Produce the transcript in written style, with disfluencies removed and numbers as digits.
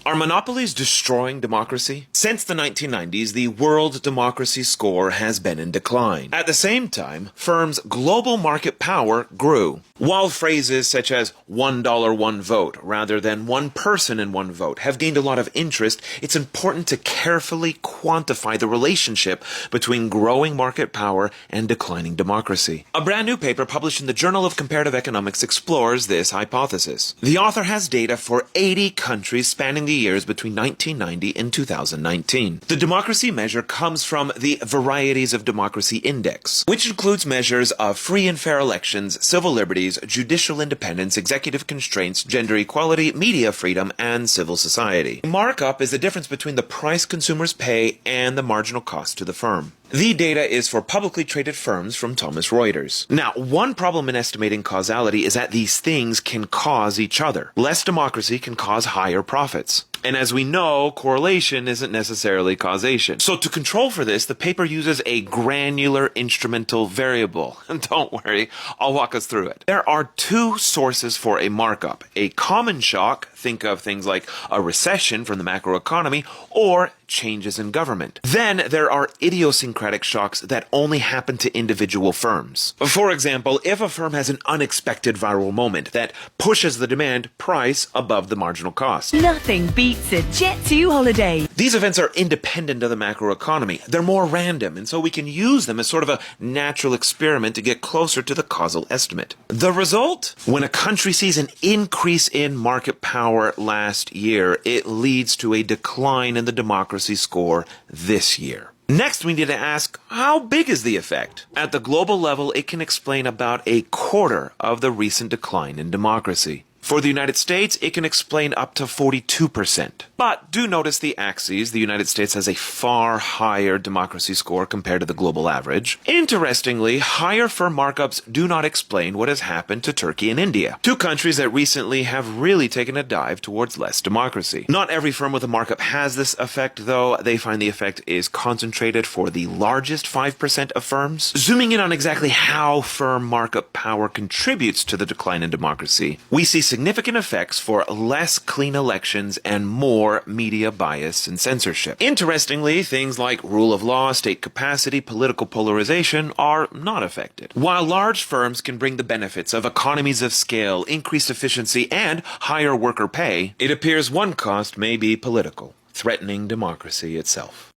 Are monopolies destroying democracy? Since the 1990s, the world democracy score has been in decline. At the same time, firms' global market power grew. While phrases such as $1 one vote rather than one person in one vote have gained a lot of interest, it's important to carefully quantify the relationship between growing market power and declining democracy. A brand new paper published in the Journal of Comparative Economics explores this hypothesis. The author has data for 80 countries spanning the years between 1990 and 2019. The democracy measure comes from the Varieties of Democracy Index, which includes measures of free and fair elections, civil liberties, judicial independence, executive constraints, gender equality, media freedom, and civil society. Markup is the difference between the price consumers pay and the marginal cost to the firm. The data is for publicly traded firms from Thomson Reuters. Now, one problem in estimating causality is that these things can cause each other. Less democracy can cause higher profits. And as we know, correlation isn't necessarily causation. So to control for this, the paper uses a granular instrumental variable. And don't worry, I'll walk us through it. There are two sources for a markup. A common shock, think of things like a recession from the macroeconomy, or changes in government. Then there are idiosyncratic shocks that only happen to individual firms. For example, if a firm has an unexpected viral moment that pushes the demand price above the marginal cost. Nothing beats a Jet2 holiday. These events are independent of the macroeconomy. They're more random, and so we can use them as sort of a natural experiment to get closer to the causal estimate. The result? When a country sees an increase in market power last year, it leads to a decline in the democracy score this year. Next, we need to ask, how big is the effect? At the global level, it can explain about a quarter of the recent decline in democracy. For the United States, it can explain up to 42%. But do notice the axes. The United States has a far higher democracy score compared to the global average. Interestingly, higher firm markups do not explain what has happened to Turkey and India, two countries that recently have really taken a dive towards less democracy. Not every firm with a markup has this effect, though. They find the effect is concentrated for the largest 5% of firms. Zooming in on exactly how firm markup power contributes to the decline in democracy, we see significant effects for less clean elections and more media bias and censorship. Interestingly, things like rule of law, state capacity, political polarization are not affected. While large firms can bring the benefits of economies of scale, increased efficiency, and higher worker pay, it appears one cost may be political, threatening democracy itself.